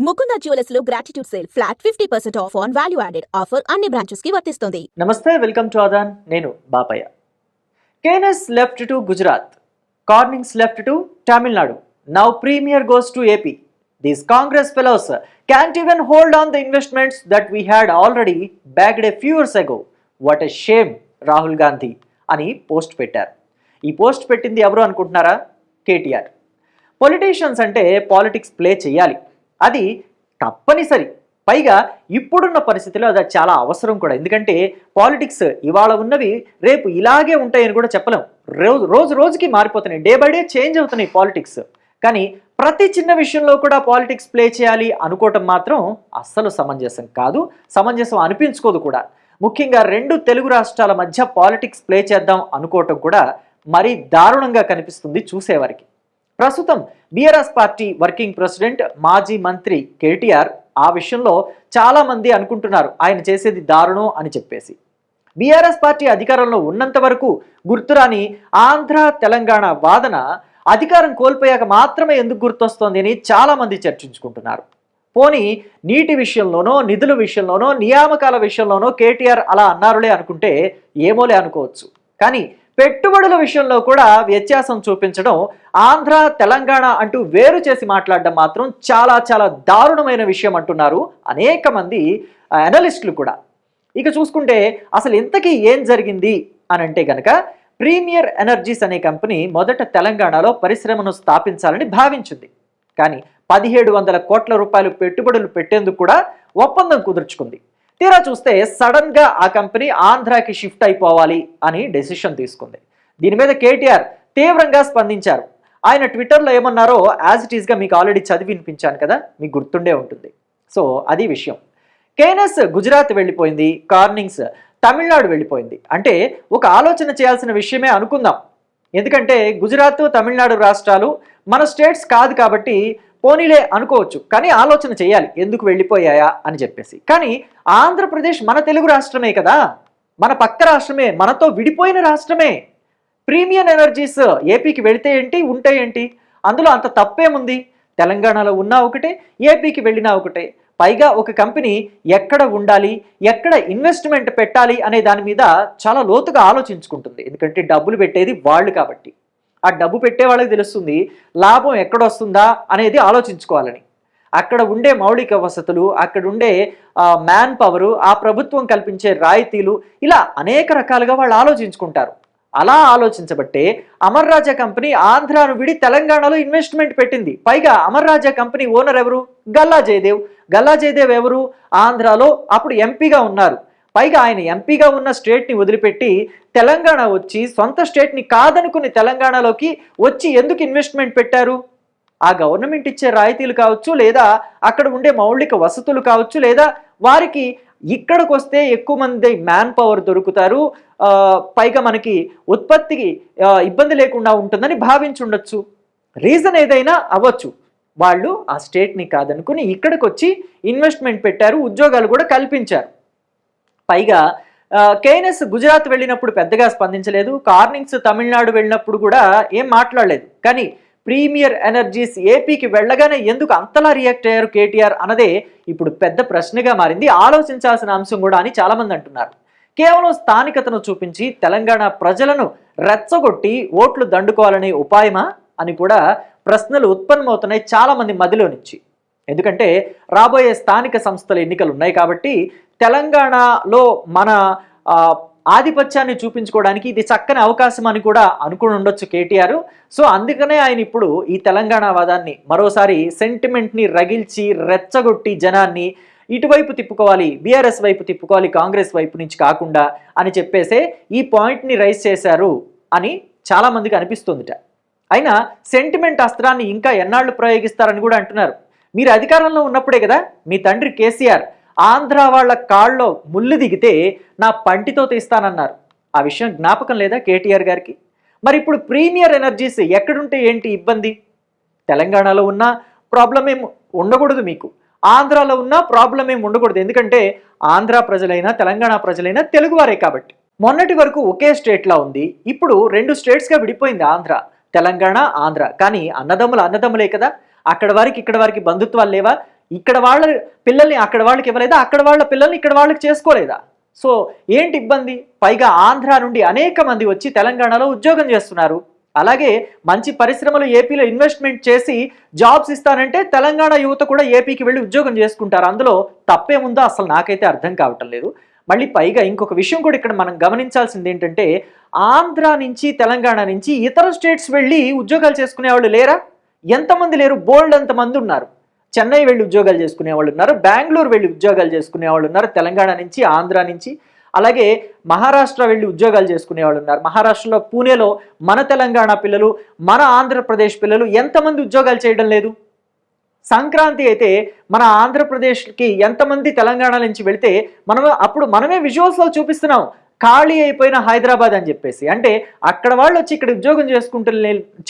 Mukunda jewellers లో gratitude sale flat 50% off on value added offer అన్ని branches కి వర్తిస్తుంది. నమస్తే, వెల్కమ్ టు ఆదాన్. నేను Bapayya. Kaynes left to Gujarat, Cornings left to Tamil Nadu. Now Premier goes to AP. These Congress fellows can't even hold on the investments that we had already bagged a few years ago. What a shame, Rahul Gandhi అని post పెట్టారు. ఈ post పెట్టింది ఎవరు అనుకుంటున్నారా? KTR. Politicians అంటే politics play చేయాలి, అది తప్పనిసరి. పైగా ఇప్పుడున్న పరిస్థితిలో అది చాలా అవసరం కూడా. ఎందుకంటే పాలిటిక్స్ ఇవాళ ఉన్నవి రేపు ఇలాగే ఉంటాయని కూడా చెప్పలేం. రోజుకి మారిపోతున్నాయి, డే బై డే చేంజ్ అవుతున్నాయి పాలిటిక్స్. కానీ ప్రతి చిన్న విషయంలో కూడా పాలిటిక్స్ ప్లే చేయాలి అనుకోవటం మాత్రం అస్సలు సమంజసం కాదు, సమంజసం అనిపించుకోదు కూడా. ముఖ్యంగా రెండు తెలుగు రాష్ట్రాల మధ్య పాలిటిక్స్ ప్లే చేద్దాం అనుకోవటం కూడా మరీ దారుణంగా కనిపిస్తుంది చూసేవారికి. ప్రస్తుతం బీఆర్ఎస్ పార్టీ వర్కింగ్ ప్రెసిడెంట్, మాజీ మంత్రి కేటీఆర్ ఆ విషయంలో చాలా మంది అనుకుంటున్నారు ఆయన చేసేది దారుణం అని చెప్పేసి. బీఆర్ఎస్ పార్టీ అధికారంలో ఉన్నంత వరకు గుర్తురాని ఆంధ్ర తెలంగాణ వాదన అధికారం కోల్పోయాక మాత్రమే ఎందుకు గుర్తొస్తోంది అని చాలా మంది చర్చించుకుంటున్నారు. పోనీ నీటి విషయంలోనో, నిధుల విషయంలోనో, నియామకాల విషయంలోనో కేటీఆర్ అలా అన్నారులే అనుకుంటే ఏమోలే అనుకోవచ్చు. కానీ పెట్టుబడుల విషయంలో కూడా వ్యత్యాసం చూపించడం, ఆంధ్ర తెలంగాణ అంటూ వేరు చేసి మాట్లాడడం మాత్రం చాలా చాలా దారుణమైన విషయం అంటున్నారు అనేక మంది అనలిస్టులు కూడా. ఇక చూసుకుంటే అసలు ఇంతకీ ఏం జరిగింది అని అంటే గనక, ప్రీమియర్ ఎనర్జీస్ అనే కంపెనీ మొదట తెలంగాణలో పరిశ్రమను స్థాపించాలని భావించింది. కానీ 1700 కోట్ల రూపాయలు పెట్టుబడులు పెట్టేందుకు కూడా ఒప్పందం కుదుర్చుకుంది. తీరా చూస్తే సడన్ గా ఆ కంపెనీ ఆంధ్రాకి షిఫ్ట్ అయిపోవాలి అని డెసిషన్ తీసుకుంది. దీని మీద కేటీఆర్ తీవ్రంగా స్పందించారు. ఆయన ట్విట్టర్లో ఏమన్నారో యాజ్ ఇట్ ఈస్గా మీకు ఆల్రెడీ చదివి వినిపించాను కదా, మీకు గుర్తుండే ఉంటుంది. సో అది విషయం. కేనస్ గుజరాత్ వెళ్ళిపోయింది, కార్నింగ్స్ తమిళనాడు వెళ్ళిపోయింది. అంటే ఒక ఆలోచన చేయాల్సిన విషయమే అనుకుందాం. ఎందుకంటే గుజరాత్, తమిళనాడు రాష్ట్రాలు మన స్టేట్స్ కాదు కాబట్టి పోనీలే అనుకోవచ్చు. కానీ ఆలోచన చేయాలి ఎందుకు వెళ్ళిపోయాయా అని చెప్పేసి. కానీ ఆంధ్రప్రదేశ్ మన తెలుగు రాష్ట్రమే కదా, మన పక్క రాష్ట్రమే, మనతో విడిపోయిన రాష్ట్రమే. ప్రీమియర్ ఎనర్జీస్ ఏపీకి వెళితే ఏంటి, ఉంటే ఏంటి, అందులో అంత తప్పేముంది? తెలంగాణలో ఉన్నా ఒకటే, ఏపీకి వెళ్ళినా ఒకటే. పైగా ఒక కంపెనీ ఎక్కడ ఉండాలి, ఎక్కడ ఇన్వెస్ట్మెంట్ పెట్టాలి అనే దాని మీద చాలా లోతుగా ఆలోచించుకుంటుంది. ఎందుకంటే డబ్బులు పెట్టేది వాళ్ళు కాబట్టి. ఆ డబ్బు పెట్టే వాళ్ళకి తెలుస్తుంది లాభం ఎక్కడొస్తుందా అనేది ఆలోచించుకోవాలని. అక్కడ ఉండే మౌలిక వసతులు, అక్కడ ఉండే మ్యాన్ పవరు, ఆ ప్రభుత్వం కల్పించే రాయితీలు, ఇలా అనేక రకాలుగా వాళ్ళు ఆలోచించుకుంటారు. అలా ఆలోచించబట్టే అమర్ రాజా కంపెనీ ఆంధ్రాను విడి తెలంగాణలో ఇన్వెస్ట్మెంట్ పెట్టింది. పైగా అమర్ రాజా కంపెనీ ఓనర్ ఎవరు? గల్లా జయదేవ్. గల్లా జయదేవ్ ఎవరు? ఆంధ్రాలో అప్పుడు ఎంపీగా ఉన్నారు. పైగా ఆయన ఎంపీగా ఉన్న స్టేట్ని వదిలిపెట్టి తెలంగాణ వచ్చి, సొంత స్టేట్ని కాదనుకుని తెలంగాణలోకి వచ్చి ఎందుకు ఇన్వెస్ట్మెంట్ పెట్టారు? ఆ గవర్నమెంట్ ఇచ్చే రాయితీలు కావచ్చు, లేదా అక్కడ ఉండే మౌలిక వసతులు కావచ్చు, లేదా వారికి ఇక్కడికి వస్తే ఎక్కువ మంది మ్యాన్ పవర్ దొరుకుతారు, పైగా మనకి ఉత్పత్తికి ఇబ్బంది లేకుండా ఉంటుందని భావించుండొచ్చు. రీజన్ ఏదైనా అవ్వచ్చు. వాళ్ళు ఆ స్టేట్ని కాదనుకుని ఇక్కడికి వచ్చి ఇన్వెస్ట్మెంట్ పెట్టారు, ఉద్యోగాలు కూడా కల్పించారు. పైగా కేఎన్ఎస్ గుజరాత్ వెళ్ళినప్పుడు పెద్దగా స్పందించలేదు, కార్నింగ్స్ తమిళనాడు వెళ్ళినప్పుడు కూడా ఏం మాట్లాడలేదు. కానీ ప్రీమియర్ ఎనర్జీస్ ఏపీకి వెళ్ళగానే ఎందుకు అంతలా రియాక్ట్ అయ్యారు కేటీఆర్ అన్నదే ఇప్పుడు పెద్ద ప్రశ్నగా మారింది, ఆలోచించాల్సిన అంశం కూడా అని చాలామంది అంటున్నారు. కేవలం స్థానికతను చూపించి తెలంగాణ ప్రజలను రెచ్చగొట్టి ఓట్లు దండుకోవాలనే ఉపాయమా అని కూడా ప్రశ్నలు ఉత్పన్నమవుతున్నాయి చాలామంది మధ్యలో నుంచి. ఎందుకంటే రాబోయే స్థానిక సంస్థల ఎన్నికలు ఉన్నాయి కాబట్టి తెలంగాణలో మన ఆధిపత్యాన్ని చూపించుకోవడానికి ఇది చక్కని అవకాశం అని కూడా అనుకుని ఉండొచ్చు కేటీఆర్. సో అందుకనే ఆయన ఇప్పుడు ఈ తెలంగాణ వాదాన్ని మరోసారి సెంటిమెంట్ని రగిల్చి రెచ్చగొట్టి జనాన్ని ఇటువైపు తిప్పుకోవాలి, బీఆర్ఎస్ వైపు తిప్పుకోవాలి, కాంగ్రెస్ వైపు నుంచి కాకుండా అని చెప్పేసే ఈ పాయింట్ని రైజ్ చేశారు అని చాలామందికి అనిపిస్తుందిట. అయినా సెంటిమెంట్ అస్త్రాన్ని ఇంకా ఎన్నాళ్ళు ప్రయోగిస్తారని కూడా అంటున్నారు. మీరు అధికారంలో ఉన్నప్పుడే కదా మీ తండ్రి కేసీఆర్ ఆంధ్ర వాళ్ళ కాళ్ళలో ముళ్ళు దిగితే నా పంటితో తీస్తానన్నారు. ఆ విషయం జ్ఞాపకం లేదా కేటీఆర్ గారికి? మరి ఇప్పుడు ప్రీమియర్ ఎనర్జీస్ ఎక్కడుంటే ఏంటి ఇబ్బంది? తెలంగాణలో ఉన్న ప్రాబ్లం ఏం ఉండకూడదు, మీకు ఆంధ్రాలో ఉన్న ప్రాబ్లం ఏం ఉండకూడదు. ఎందుకంటే ఆంధ్ర ప్రజలైనా తెలంగాణ ప్రజలైనా తెలుగువారే కాబట్టి. మొన్నటి వరకు ఒకే స్టేట్లా ఉంది, ఇప్పుడు 2 స్టేట్స్గా విడిపోయింది ఆంధ్ర, తెలంగాణ, ఆంధ్ర. కానీ అన్నదమ్ములే కదా. అక్కడ వారికి ఇక్కడ వారికి బంధుత్వాలు లేవా? ఇక్కడ వాళ్ళ పిల్లల్ని అక్కడ వాళ్ళకి ఇవ్వలేదా, అక్కడ వాళ్ళ పిల్లల్ని ఇక్కడ వాళ్ళకి చేసుకోలేదా? సో ఏంటి ఇబ్బంది? పైగా ఆంధ్ర నుండి అనేక మంది వచ్చి తెలంగాణలో ఉద్యోగం చేస్తున్నారు. అలాగే మంచి పరిశ్రమలు ఏపీలో ఇన్వెస్ట్మెంట్ చేసి జాబ్స్ ఇస్తానంటే తెలంగాణ యువత కూడా ఏపీకి వెళ్ళి ఉద్యోగం చేసుకుంటారు. అందులో తప్పేముందో అసలు నాకైతే అర్థం కావటం లేదు. మళ్ళీ పైగా ఇంకొక విషయం కూడా ఇక్కడ మనం గమనించాల్సింది ఏంటంటే, ఆంధ్ర నుంచి తెలంగాణ నుంచి ఇతర స్టేట్స్ వెళ్ళి ఉద్యోగాలు చేసుకునే వాళ్ళు లేరా? ఎంతమంది లేరు? బోల్డ్ అంతమంది ఉన్నారు. చెన్నై వెళ్ళి ఉద్యోగాలు చేసుకునే వాళ్ళు ఉన్నారు, బెంగళూరు వెళ్ళి ఉద్యోగాలు చేసుకునే వాళ్ళు ఉన్నారు, తెలంగాణ నుంచి, ఆంధ్ర నుంచి. అలాగే మహారాష్ట్ర వెళ్ళి ఉద్యోగాలు చేసుకునే వాళ్ళు ఉన్నారు. మహారాష్ట్రలో పూణేలో మన తెలంగాణ పిల్లలు, మన ఆంధ్రప్రదేశ్ పిల్లలు ఎంతమంది ఉద్యోగాలు చేయడం లేదు? సంక్రాంతి అయితే మన ఆంధ్రప్రదేశ్కి ఎంతమంది తెలంగాణ నుంచి వెళితే మనమే విజువల్స్లో చూపిస్తున్నాం ఖాళీ అయిపోయిన హైదరాబాద్ అని చెప్పేసి. అంటే అక్కడ వాళ్ళు వచ్చి ఇక్కడ ఉద్యోగం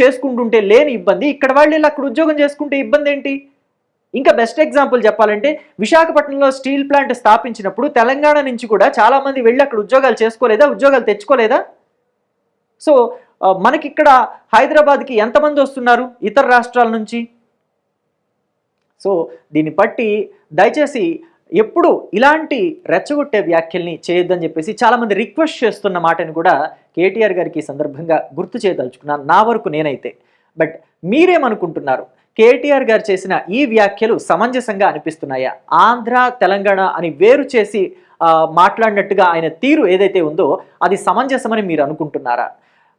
చేసుకుంటుంటే లేని ఇబ్బంది, ఇక్కడ వాళ్ళు వెళ్ళి అక్కడ ఉద్యోగం చేసుకుంటే ఇబ్బంది ఏంటి? ఇంకా బెస్ట్ ఎగ్జాంపుల్ చెప్పాలంటే, విశాఖపట్నంలో స్టీల్ ప్లాంట్ స్థాపించినప్పుడు తెలంగాణ నుంచి కూడా చాలామంది వెళ్ళి అక్కడ ఉద్యోగాలు చేసుకోలేదా, ఉద్యోగాలు తెచ్చుకోలేదా? సో మనకి ఇక్కడ హైదరాబాద్కి ఎంతమంది వస్తున్నారు ఇతర రాష్ట్రాల నుంచి? సో దీన్ని బట్టి దయచేసి ఎప్పుడు ఇలాంటి రెచ్చగొట్టే వ్యాఖ్యల్ని చేయొద్దని చెప్పేసి చాలామంది రిక్వెస్ట్ చేస్తున్న మాటని కూడా కేటీఆర్ గారికి ఈ సందర్భంగా గుర్తు చేయదలుచుకున్నాను, నా వరకు నేనైతే. బట్ మీరేమనుకుంటున్నారు? కేటీఆర్ గారు చేసిన ఈ వ్యాఖ్యలు సమంజసంగా అనిపిస్తున్నాయా? ఆంధ్ర తెలంగాణ అని వేరు చేసి మాట్లాడినట్టుగా ఆయన తీరు ఏదైతే ఉందో అది సమంజసమని మీరు అనుకుంటున్నారా?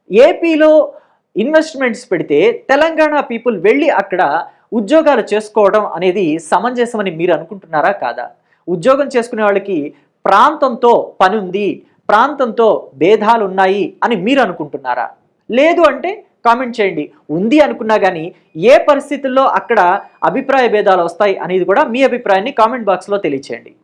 ఏపీలో ఇన్వెస్ట్మెంట్స్ పెడితే తెలంగాణ పీపుల్ వెళ్ళి అక్కడ ఉద్యోగాలు చేసుకోవడం అనేది సమంజసమని మీరు అనుకుంటున్నారా కాదా? ఉద్యోగం చేసుకునే వాళ్ళకి ప్రాంతంతో పని ఉంది, ప్రాంతంతో భేదాలు ఉన్నాయి అని మీరు అనుకుంటున్నారా? లేదు అంటే కామెంట్ చేయండి. ఉంది అనుకున్నా కానీ ఏ పరిస్థితుల్లో అక్కడ అభిప్రాయ భేదాలు వస్తాయి అనేది కూడా మీ అభిప్రాయాన్ని కామెంట్ బాక్స్లో తెలియచేయండి.